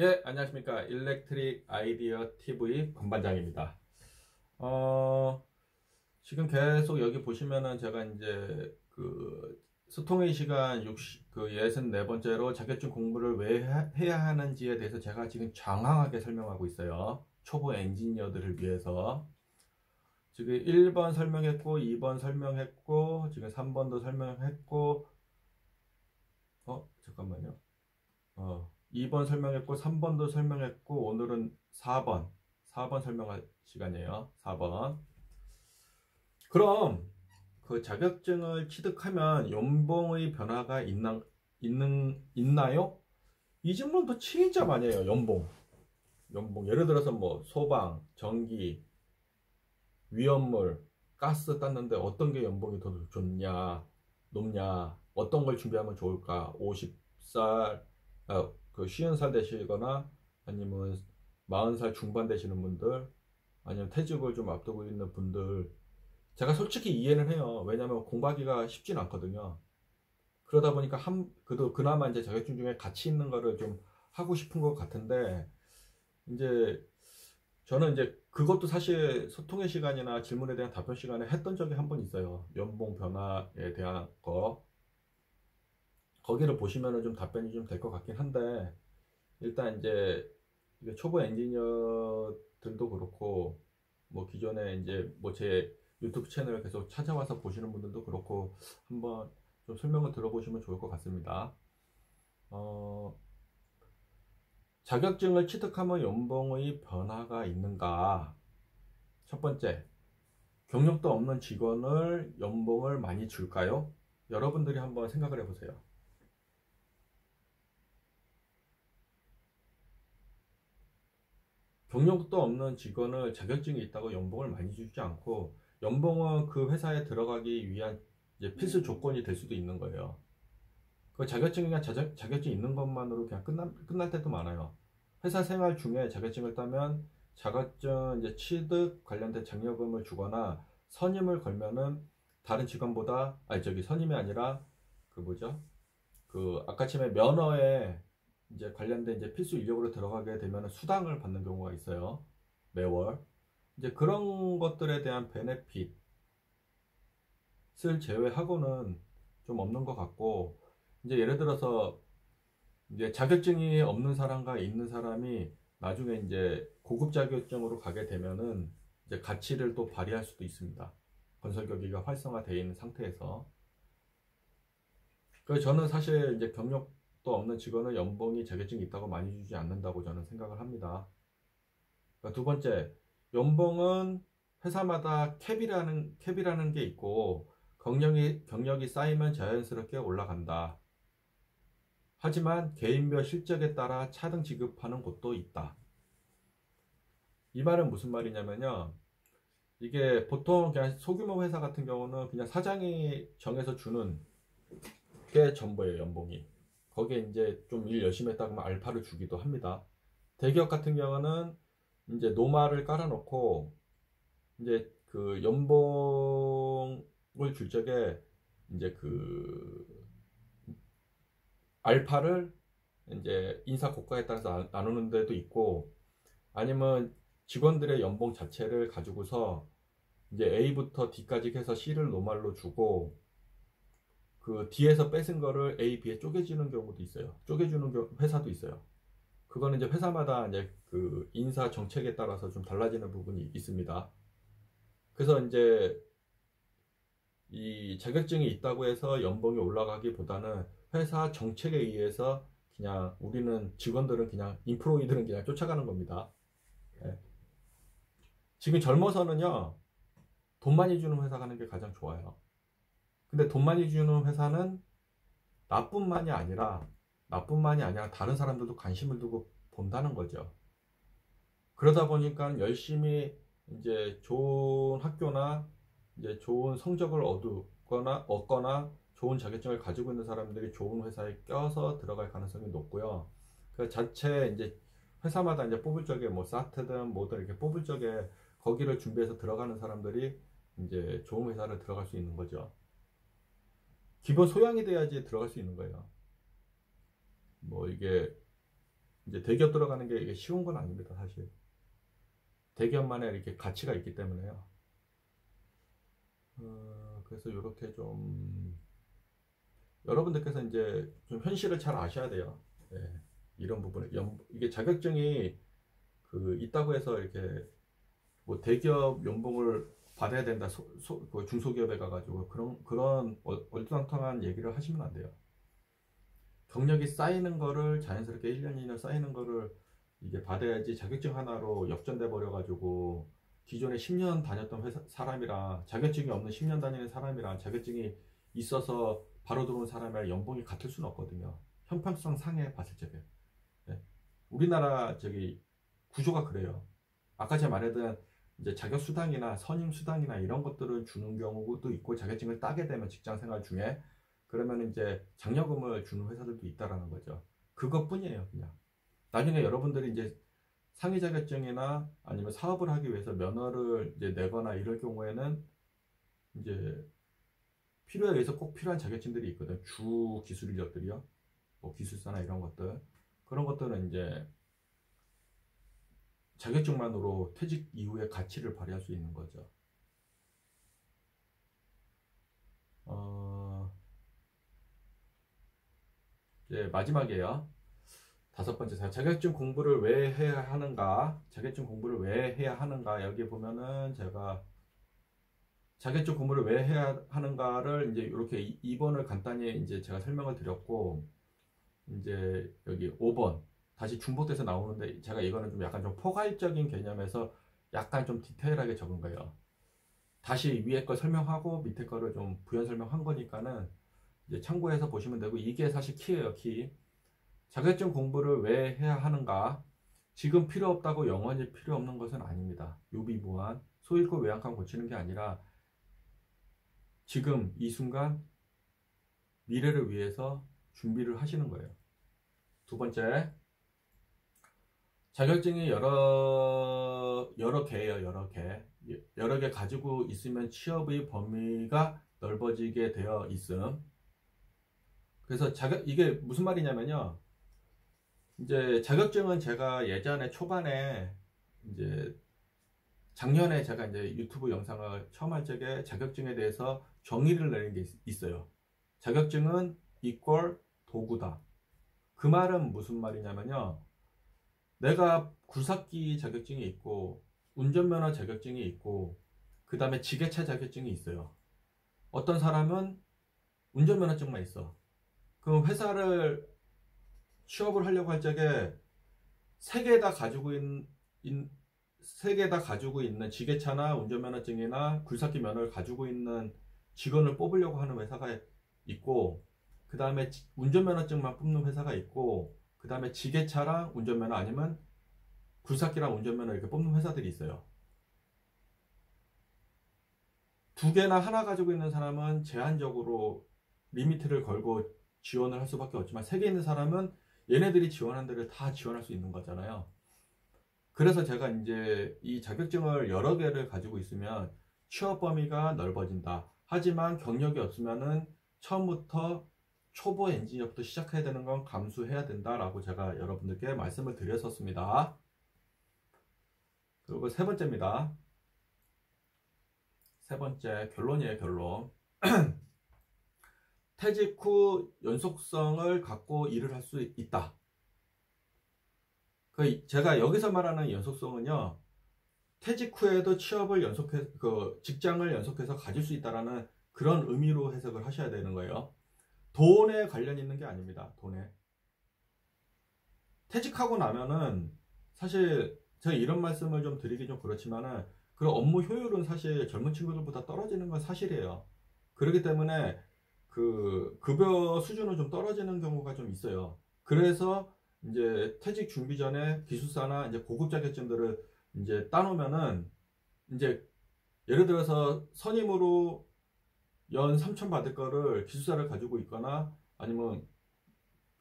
예, 안녕하십니까. 일렉트릭 아이디어 TV 권반장입니다. 지금 계속 여기 보시면은 제가 이제 그 소통의 시간 64번째로 자격증 공부를 왜 해야 하는지에 대해서 제가 지금 장황하게 설명하고 있어요. 초보 엔지니어들을 위해서. 지금 1번 설명했고, 2번 설명했고, 지금 3번도 설명했고, 잠깐만요. 2번 설명했고 3번도 설명했고 오늘은 4번 설명할 시간이에요. 4번. 그럼 그 자격증을 취득하면 연봉의 변화가 있나요? 이 질문도 진짜 많이 해요. 연봉 예를 들어서 뭐 소방, 전기, 위험물, 가스 땄는데 어떤 게 연봉이 더 좋냐, 높냐, 어떤 걸 준비하면 좋을까? 50살, 그 50살 되시거나 아니면 40살 중반 되시는 분들, 아니면 퇴직을 좀 앞두고 있는 분들, 제가 솔직히 이해는 해요. 왜냐면 공부하기가 쉽진 않거든요. 그러다 보니까 그래도 그나마 이제 자격증 중에 가치 있는 거를 좀 하고 싶은 것 같은데, 이제 저는 이제 그것도 사실 소통의 시간이나 질문에 대한 답변 시간에 했던 적이 한 번 있어요. 연봉 변화에 대한 거. 거기를 보시면은 좀 답변이 좀 될 것 같긴 한데, 일단 이제 이게 초보 엔지니어들도 그렇고, 뭐 기존에 이제 뭐 제 유튜브 채널을 계속 찾아와서 보시는 분들도 그렇고, 한번 좀 설명을 들어보시면 좋을 것 같습니다. 어, 자격증을 취득하면 연봉의 변화가 있는가? 첫 번째, 경력도 없는 직원을 연봉을 많이 줄까요? 여러분들이 한번 생각을 해보세요. 경력도 없는 직원을 자격증이 있다고 연봉을 많이 주지 않고, 연봉은 그 회사에 들어가기 위한 이제 필수 조건이 될 수도 있는 거예요. 그 자격증이나 자격증 있는 것만으로 그냥 끝날 때도 많아요. 회사 생활 중에 자격증을 따면 자격증 이제 취득 관련된 장려금을 주거나 선임을 걸면은 다른 직원보다, 아니 저기 선임이 아니라 그 뭐죠? 그 아까침에 면허에 이제 관련된 이제 필수 인력으로 들어가게 되면 수당을 받는 경우가 있어요. 매월. 이제 그런 것들에 대한 베네핏을 제외하고는 좀 없는 것 같고, 이제 예를 들어서 이제 자격증이 없는 사람과 있는 사람이 나중에 이제 고급 자격증으로 가게 되면은 이제 가치를 또 발휘할 수도 있습니다. 건설 경기가 활성화되어 있는 상태에서. 그래서 저는 사실 이제 경력도 없는 직원은 연봉이 자격증이 있다고 많이 주지 않는다고 저는 생각을 합니다. 그러니까 두 번째, 연봉은 회사마다 캡이라는 게 있고, 경력이 쌓이면 자연스럽게 올라간다. 하지만 개인별 실적에 따라 차등 지급하는 곳도 있다. 이 말은 무슨 말이냐면요. 이게 보통 그냥 소규모 회사 같은 경우는 그냥 사장이 정해서 주는 게 전부예요, 연봉이. 거기에 이제 좀 일 열심히 했다 그러면 알파를 주기도 합니다. 대기업 같은 경우는 이제 노마를 깔아놓고 이제 그 연봉을 줄 적에 이제 그 알파를 이제 인사 고과에 따라서 나누는 데도 있고, 아니면 직원들의 연봉 자체를 가지고서 이제 A부터 D까지 해서 C를 노말로 주고 그 D에서 뺏은 거를 A, B에 쪼개주는 경우도 있어요. 쪼개주는 회사도 있어요. 그거는 이제 회사마다 이제 그 인사 정책에 따라서 좀 달라지는 부분이 있습니다. 그래서 이제 이 자격증이 있다고 해서 연봉이 올라가기보다는 회사 정책에 의해서 그냥 우리는 직원들은 그냥 인프로이들은 그냥 쫓아가는 겁니다. 예. 지금 젊어서는요, 돈 많이 주는 회사 가는 게 가장 좋아요. 근데 돈 많이 주는 회사는 나뿐만이 아니라 다른 사람들도 관심을 두고 본다는 거죠. 그러다 보니까 열심히 이제 좋은 학교나 이제 좋은 성적을 얻거나 좋은 자격증을 가지고 있는 사람들이 좋은 회사에 껴서 들어갈 가능성이 높고요. 그 자체 이제 회사마다 이제 뽑을 적에 뭐 사트든 뭐든 이렇게 뽑을 적에 거기를 준비해서 들어가는 사람들이 이제 좋은 회사를 들어갈 수 있는 거죠. 기본 소양이 돼야지 들어갈 수 있는 거예요. 뭐 이게 이제 대기업 들어가는 게 이게 쉬운 건 아닙니다, 사실. 대기업만의 이렇게 가치가 있기 때문에요. 그래서 이렇게 좀 여러분들께서 이제 좀 현실을 잘 아셔야 돼요. 예, 이런 부분에 이게 자격증이 있다고 해서 이렇게 뭐 대기업 연봉을 받아야 된다, 그 중소기업에 가가지고 그런 얼토당토한 얘기를 하시면 안 돼요. 경력이 쌓이는 거를 자연스럽게 1년, 2년 쌓이는 거를 이게 받아야지. 자격증 하나로 역전돼 버려가지고 기존에 10년 다녔던 사람이랑 자격증이 없는 10년 다니는 사람이랑 자격증이 있어서 바로 들어온 사람이랑 연봉이 같을 수는 없거든요. 형평성 상에 봤을 적에. 네. 우리나라 구조가 그래요. 아까 제가 말했던 이제 자격 수당이나 선임 수당이나 이런 것들을 주는 경우도 있고, 자격증을 따게 되면 직장 생활 중에 그러면 이제 장려금을 주는 회사들도 있다라는 거죠. 그것뿐이에요, 그냥. 나중에 여러분들이 이제 상위 자격증이나 아니면 사업을 하기 위해서 면허를 이제 내거나 이럴 경우에는 이제 필요에 의해서 꼭 필요한 자격증들이 있거든. 주 기술 인력들이요. 뭐 기술사나 이런 것들. 그런 것들은 이제 자격증만으로 퇴직 이후에 가치를 발휘할 수 있는 거죠. 이제 마지막이에요. 5번째, 자격증 공부를 왜 해야 하는가? 자격증 공부를 왜 해야 하는가? 여기 보면은 제가 자격증 공부를 왜 해야 하는가를 이제 이렇게 2번을 간단히 이제 제가 설명을 드렸고, 이제 여기 5번 다시 중복돼서 나오는데 제가 이거는 좀 약간 좀 포괄적인 개념에서 약간 좀 디테일하게 적은 거예요. 다시 위에 거 설명하고 밑에 거를 좀 부연 설명한 거니까는 이제 참고해서 보시면 되고, 이게 사실 키예요, 키. 자격증 공부를 왜 해야 하는가? 지금 필요 없다고 영원히 필요 없는 것은 아닙니다. 유비무한 소잃고 외양간 고치는 게 아니라 지금 이 순간 미래를 위해서 준비를 하시는 거예요. 2번째, 자격증이 여러 개예요. 여러 개 가지고 있으면 취업의 범위가 넓어지게 되어 있음. 그래서 이게 무슨 말이냐면요, 이제 자격증은 제가 예전에 초반에 이제 작년에 제가 이제 유튜브 영상을 처음 할 적에 자격증에 대해서 정의를 내린 게 있어요. 자격증은 이퀄 도구다. 그 말은 무슨 말이냐면요, 내가 굴삭기 자격증이 있고 운전면허 자격증이 있고 그 다음에 지게차 자격증이 있어요. 어떤 사람은 운전면허증만 있어. 그럼 회사를 취업을 하려고 할 적에 세 개 다 가지고 세 개 다 가지고 있는 지게차나 운전면허증이나 굴삭기 면허를 가지고 있는 직원을 뽑으려고 하는 회사가 있고, 그 다음에 운전면허증만 뽑는 회사가 있고, 그 다음에 지게차랑 운전면허 아니면 굴삭기랑 운전면허 이렇게 뽑는 회사들이 있어요. 2개나 하나 가지고 있는 사람은 제한적으로 리미트를 걸고 지원을 할 수밖에 없지만, 3개 있는 사람은 얘네들이 지원한 데를 다 지원할 수 있는 거잖아요. 그래서 제가 이제 이 자격증을 여러 개를 가지고 있으면 취업 범위가 넓어진다. 하지만 경력이 없으면은 처음부터 초보 엔지니어부터 시작해야 되는 건 감수해야 된다라고 제가 여러분들께 말씀을 드렸었습니다. 그리고 3번째입니다. 3번째 결론이에요, 결론. 퇴직 후 연속성을 갖고 일을 할 수 있다. 제가 여기서 말하는 연속성은요, 퇴직 후에도 직장을 연속해서 가질 수 있다라는 그런 의미로 해석을 하셔야 되는 거예요. 돈에 관련 있는 게 아닙니다. 돈에. 퇴직하고 나면은 사실 제가 이런 말씀을 좀 드리기 좀 그렇지만은 그런 업무 효율은 사실 젊은 친구들보다 떨어지는 건 사실이에요. 그렇기 때문에 급여 수준은 좀 떨어지는 경우가 좀 있어요. 그래서 이제 퇴직 준비 전에 기술사나 이제 고급 자격증들을 이제 따놓으면은 이제 예를 들어서 선임으로 연 3천 받을 거를 기술사를 가지고 있거나 아니면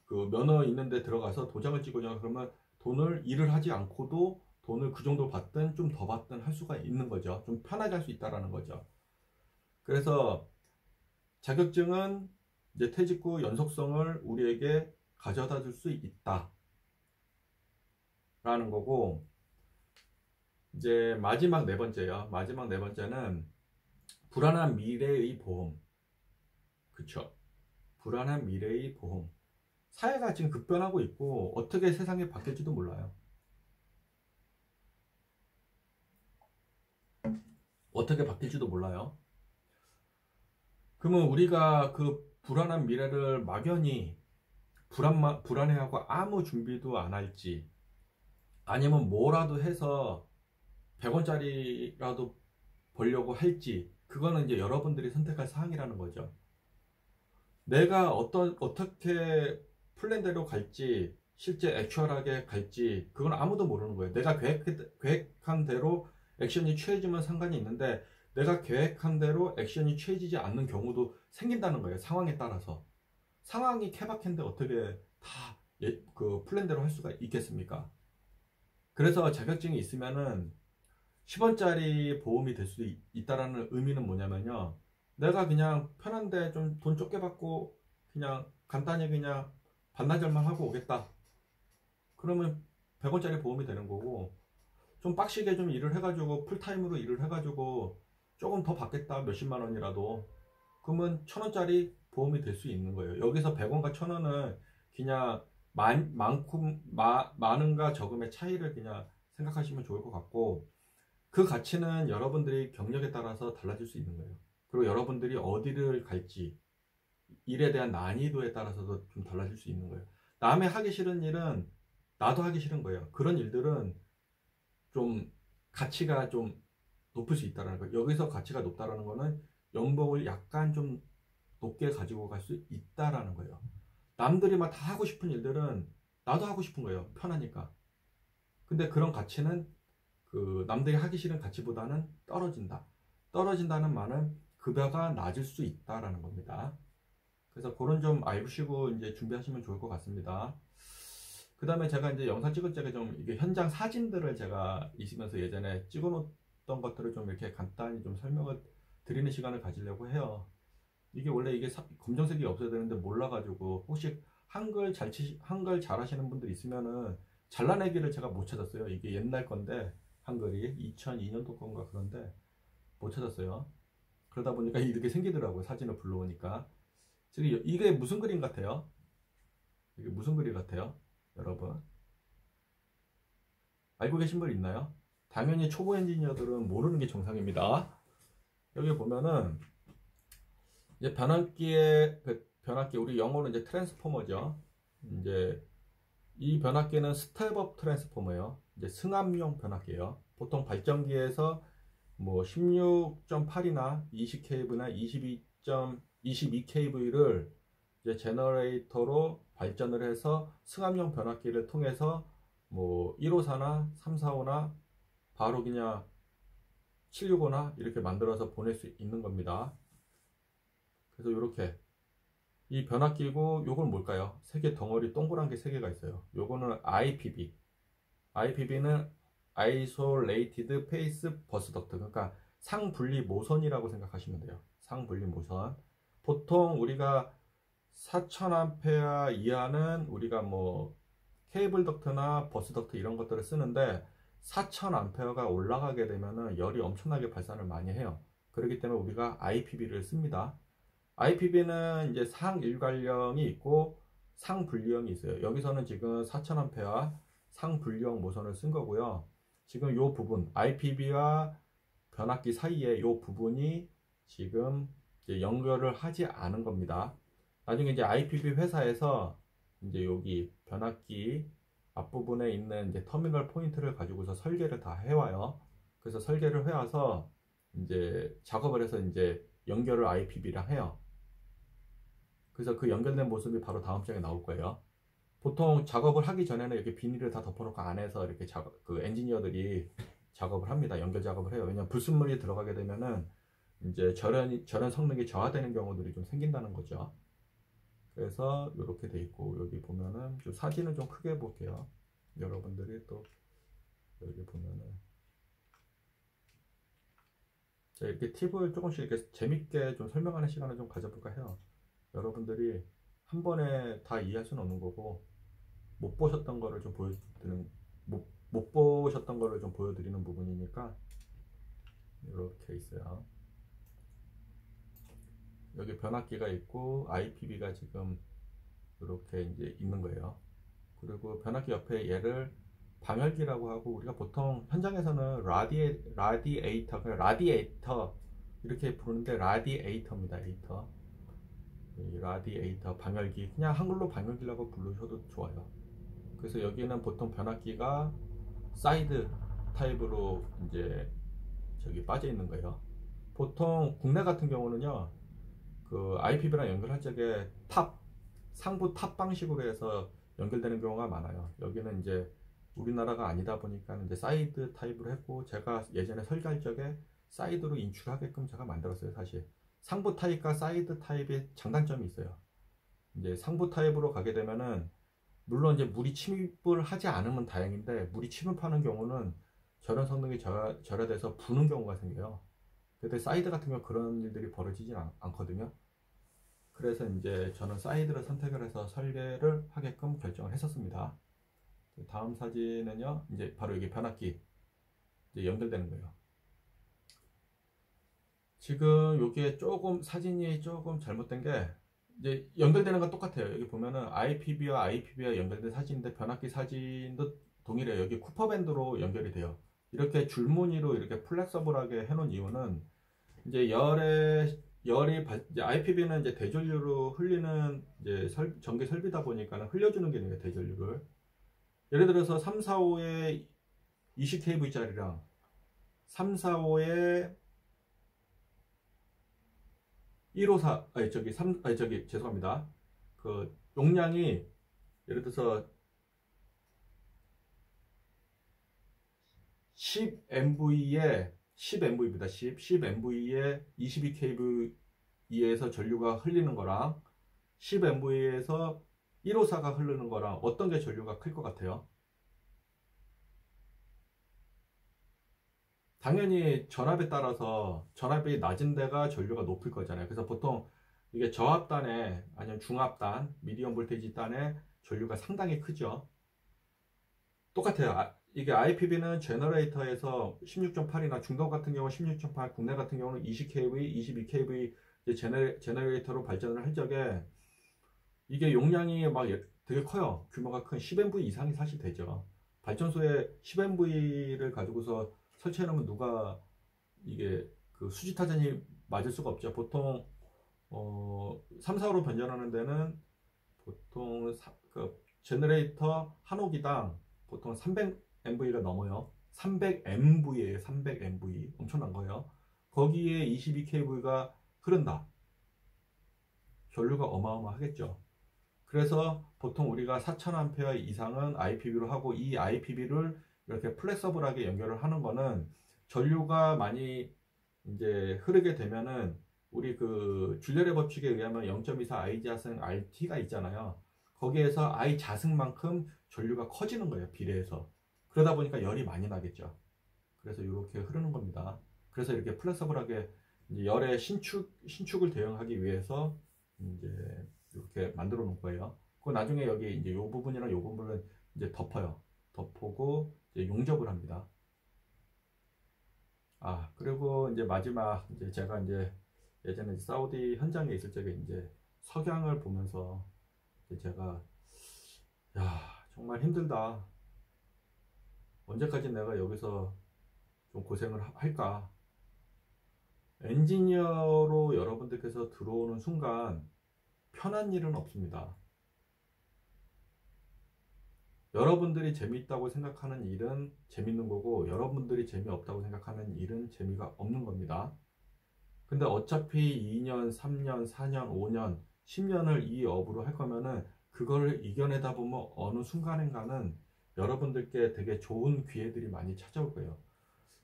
그 면허 있는 데 들어가서 도장을 찍거나 그러면 일을 하지 않고도 돈을 그 정도 받든 좀 더 받든 할 수가 있는 거죠. 좀 편하게 할 수 있다라는 거죠. 그래서 자격증은 이제 퇴직 후 연속성을 우리에게 가져다 줄 수 있다. 거고, 이제 마지막 네 번째요. 마지막 네 번째는 불안한 미래의 보험. 그쵸? 불안한 미래의 보험. 사회가 지금 급변하고 있고 어떻게 세상이 바뀔지도 몰라요. 어떻게 바뀔지도 몰라요. 그러면 우리가 그 불안한 미래를 막연히 불안해하고 아무 준비도 안 할지, 아니면 뭐라도 해서 100원짜리라도 벌려고 할지, 그거는 이제 여러분들이 선택할 사항이라는 거죠. 내가 어떻게 플랜대로 갈지, 실제 액츄얼하게 갈지, 그건 아무도 모르는 거예요. 내가 계획한 대로 액션이 취해지면 상관이 있는데, 내가 계획한 대로 액션이 취해지지 않는 경우도 생긴다는 거예요. 상황에 따라서. 상황이 케바케인데 어떻게 다 그 플랜대로 할 수가 있겠습니까? 그래서 자격증이 있으면은 10원짜리 보험이 될 수도 있다라는 의미는 뭐냐면요. 내가 그냥 편한데 좀 돈 적게 받고 그냥 간단히 그냥 반나절만 하고 오겠다. 그러면 100원짜리 보험이 되는 거고, 좀 빡시게 좀 일을 해가지고 풀타임으로 일을 해가지고 조금 더 받겠다, 몇십만 원이라도, 그러면 1000원짜리 보험이 될 수 있는 거예요. 여기서 100원과 1000원은 그냥 많은가 적음의 차이를 그냥 생각하시면 좋을 것 같고, 그 가치는 여러분들이 경력에 따라서 달라질 수 있는 거예요. 그리고 여러분들이 어디를 갈지, 일에 대한 난이도에 따라서도 좀 달라질 수 있는 거예요. 남의 하기 싫은 일은 나도 하기 싫은 거예요. 그런 일들은 좀 가치가 좀 높을 수 있다는 거예요. 여기서 가치가 높다는 거는 연봉을 약간 좀 높게 가지고 갈 수 있다라는 거예요. 남들이 막 다 하고 싶은 일들은 나도 하고 싶은 거예요. 편하니까. 근데 그런 가치는 그 남들이 하기 싫은 가치보다는 떨어진다. 떨어진다는 말은 급여가 낮을 수 있다라는 겁니다. 그래서 그런 좀 알시고 이제 준비하시면 좋을 것 같습니다. 그 다음에 제가 이제 영상 찍을 적에 좀 이게 현장 사진들을 제가 있으면서 예전에 찍어 놓던 것들을 좀 이렇게 간단히 좀 설명을 드리는 시간을 가지려고 해요. 이게 원래 이게 검정색이 없어야 되는데 몰라가지고, 혹시 한글 잘 하시는 분들 있으면은 잘라내기를 제가 못 찾았어요. 이게 옛날 건데, 한글이 2002년도 건가 그런데 못 찾았어요. 그러다 보니까 이렇게 생기더라고요. 사진을 불러오니까. 지금 이게 무슨 그림 같아요? 이게 무슨 그림 같아요? 여러분 알고 계신 분 있나요? 당연히 초보 엔지니어들은 모르는 게 정상입니다. 여기 보면은 이제 변압기의 그 변압기, 우리 영어로 이제 트랜스포머죠. 이제 이 변압기는 스텝업 트랜스포머예요. 이제 승합용 변압기예요. 보통 발전기에서 뭐 16.8이나 20kV나 22kV를 이제 제너레이터로 발전을 해서 승합용 변압기를 통해서 뭐 154나 345나 바로 그냥 765나 이렇게 만들어서 보낼 수 있는 겁니다. 그래서 이렇게 이 변압기고, 요건 뭘까요? 세 개 덩어리 동그란 게 세 개가 있어요. 요거는 IPB. IPB는 Isolated Phase Bus Duct. 그러니까 상분리 모선이라고 생각하시면 돼요. 상분리 모선. 보통 우리가 4000A 이하는 우리가 뭐 케이블 덕트나 버스 덕트 이런 것들을 쓰는데, 4000A가 올라가게 되면은 열이 엄청나게 발산을 많이 해요. 그렇기 때문에 우리가 IPB를 씁니다. IPB는 이제 상일관령이 있고 상분리형이 있어요. 여기서는 지금 4000A 상분리형 모선을 쓴 거고요. 지금 이 부분, IPB와 변압기 사이에 이 부분이 지금 이제 연결을 하지 않은 겁니다. 나중에 이제 IPB 회사에서 이제 여기 변압기 앞부분에 있는 이제 터미널 포인트를 가지고서 설계를 다 해와요. 그래서 설계를 해와서 이제 작업을 해서 이제 연결을 IPB랑 해요. 그래서 그 연결된 모습이 바로 다음 장에 나올 거예요. 보통 작업을 하기 전에는 이렇게 비닐을 다 덮어놓고 안에서 이렇게 그 엔지니어들이 작업을 합니다. 연결 작업을 해요. 왜냐면 불순물이 들어가게 되면은 이제 절연 성능이 저하되는 경우들이 좀 생긴다는 거죠. 그래서 이렇게 돼 있고, 여기 보면은 좀 사진을 좀 크게 볼게요. 여러분들이 또 여기 보면은 제가 이렇게 팁을 조금씩 이렇게 재밌게 좀 설명하는 시간을 좀 가져볼까 해요. 여러분들이 한 번에 다 이해할 수는 없는 거고, 못 보셨던 거를 좀 보여드리는, 못 보셨던 거를 좀 보여드리는 부분이니까 이렇게 있어요. 여기 변압기가 있고 IPB가 지금 이렇게 이제 있는 거예요. 그리고 변압기 옆에 얘를 방열기라고 하고, 우리가 보통 현장에서는 라디에이터 이렇게 부르는데 라디에이터입니다. 에이터. 이 라디에이터 방열기, 그냥 한글로 방열기라고 부르셔도 좋아요. 그래서 여기는 보통 변압기가 사이드 타입으로 이제 저기 빠져 있는 거예요. 보통 국내 같은 경우는요, 그 IPB랑 연결할 적에 상부 탑 방식으로 해서 연결되는 경우가 많아요. 여기는 이제 우리나라가 아니다 보니까 이제 사이드 타입으로 했고, 제가 예전에 설계할 적에 사이드로 인출하게끔 제가 만들었어요. 사실 상부 타입과 사이드 타입의 장단점이 있어요. 이제 상부 타입으로 가게 되면은, 물론 이제 물이 침입을 하지 않으면 다행인데, 물이 침입하는 경우는 절연 성능이 절하돼서 부는 경우가 생겨요. 근데 사이드 같은 경우 그런 일들이 벌어지진 않거든요. 그래서 이제 저는 사이드를 선택을 해서 설계를 하게끔 결정을 했었습니다. 다음 사진은요, 이제 바로 여기 변압기 이제 연결되는 거예요. 지금 여기에 조금 사진이 조금 잘못된 게, 이제 연결되는 건 똑같아요. 여기 보면은 IPB와 IPB와 연결된 사진인데, 변압기 사진도 동일해요. 여기 쿠퍼밴드로 연결이 돼요. 이렇게 줄무늬로 이렇게 플렉서블하게 해놓은 이유는, 이제 이제 IPB는 이제 대전류로 흘리는 이제 전기 설비다 보니까 흘려주는 게 대전류를. 예를 들어서 3, 4, 5의 20kV짜리랑 3, 4, 5의 154, 죄송합니다. 그 용량이 예를 들어서 10MV에 10MV입니다. 10MV에 22kV에서 전류가 흘리는 거랑 10MV에서 154가 흐르는 거랑 어떤 게 전류가 클 것 같아요? 당연히 전압에 따라서 전압이 낮은 데가 전류가 높을 거잖아요. 그래서 보통 이게 저압단에, 아니면 중압단, 미디엄 볼테이지 단에 전류가 상당히 크죠. 똑같아요. 이게 IPB는 제너레이터에서 16.8이나 중동 같은 경우 16.8, 국내 같은 경우는 20kV, 22kV 제너레이터로 발전을 할 적에, 이게 용량이 막 되게 커요. 규모가 큰 10MV 이상이 사실 되죠. 발전소에 10MV를 가지고서 설치해 놓으면 누가 이게 그 수지타전이 맞을 수가 없죠. 보통 3, 4호로 변전하는 데는 보통 그 제너레이터 한 호기당 보통 300MV가 넘어요. 300MV예요. 300MV. 엄청난 거예요. 거기에 22kV가 흐른다. 전류가 어마어마하겠죠. 그래서 보통 우리가 4000A 이상은 IPB로 하고, 이 IPB를 이렇게 플렉서블하게 연결을 하는 거는, 전류가 많이 이제 흐르게 되면은, 우리 그 줄레의 법칙에 의하면 0.24 I 자승 RT가 있잖아요. 거기에서 I 자승만큼 전류가 커지는 거예요. 비례해서. 그러다 보니까 열이 많이 나겠죠. 그래서 이렇게 흐르는 겁니다. 그래서 이렇게 플렉서블하게 이제 열의 신축을 대응하기 위해서 이제 이렇게 만들어 놓은 거예요. 그 나중에 여기 이제 요 부분이랑 요 부분을 이제 덮어요. 덮고 이제 용접을 합니다. 그리고 이제 마지막, 이제 제가 이제 예전에 사우디 현장에 있을 적에 이제 석양을 보면서 이제 제가, 야, 정말 힘들다. 언제까지 내가 여기서 좀 고생을 할까? 엔지니어로 여러분들께서 들어오는 순간 편한 일은 없습니다. 여러분들이 재미있다고 생각하는 일은 재밌는 거고, 여러분들이 재미없다고 생각하는 일은 재미가 없는 겁니다. 근데 어차피 2년, 3년, 4년, 5년, 10년을 이 업으로 할 거면은, 그걸 이겨내다 보면 어느 순간인가는 여러분들께 되게 좋은 기회들이 많이 찾아올 거예요.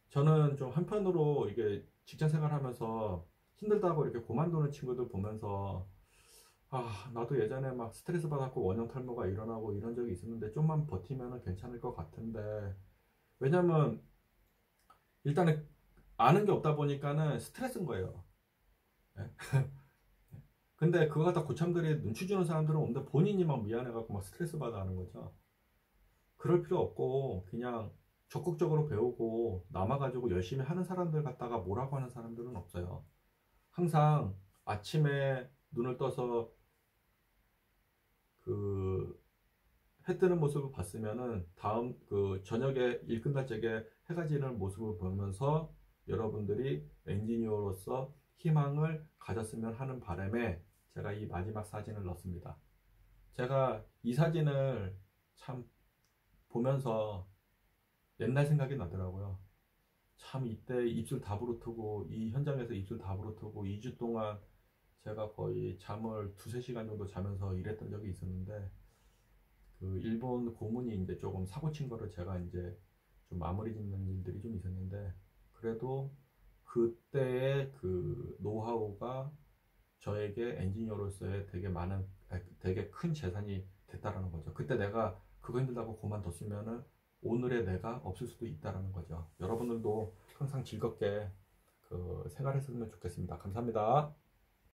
저는 좀 한편으로 이게 직장 생활하면서 힘들다고 이렇게 그만두는 친구들 보면서, 나도 예전에 막 스트레스 받았고 원형 탈모가 일어나고 이런 적이 있었는데, 좀만 버티면 괜찮을 것 같은데, 왜냐면 일단은 아는 게 없다 보니까는 스트레스인 거예요. 예? 근데 그거 갖다 고참들이 눈치 주는 사람들은 없는데, 본인이 막 미안해갖고 막 스트레스 받아 하는 거죠. 그럴 필요 없고, 그냥 적극적으로 배우고 남아가지고 열심히 하는 사람들 갖다가 뭐라고 하는 사람들은 없어요. 항상 아침에 눈을 떠서 그 해 뜨는 모습을 봤으면은 다음 그 저녁에 일 끝날 적에 해가 지는 모습을 보면서 여러분들이 엔지니어로서 희망을 가졌으면 하는 바람에 제가 이 마지막 사진을 넣습니다. 제가 이 사진을 참 보면서 옛날 생각이 나더라고요. 참 이때 입술 다 부르트고 이 현장에서 입술 다 부르트고 2주 동안 제가 거의 잠을 두세 시간 정도 자면서 일했던 적이 있었는데 그 일본 고문이 이제 조금 사고 친 거를 제가 이제 좀 마무리 짓는 일들이 좀 있었는데 그래도 그때의 그 노하우가 저에게 엔지니어로서의 되게 많은 되게 큰 재산이 됐다라는 거죠. 그때 내가 그거 힘들다고 그만뒀으면은 오늘의 내가 없을 수도 있다라는 거죠. 여러분들도 항상 즐겁게 그 생활했으면 좋겠습니다. 감사합니다.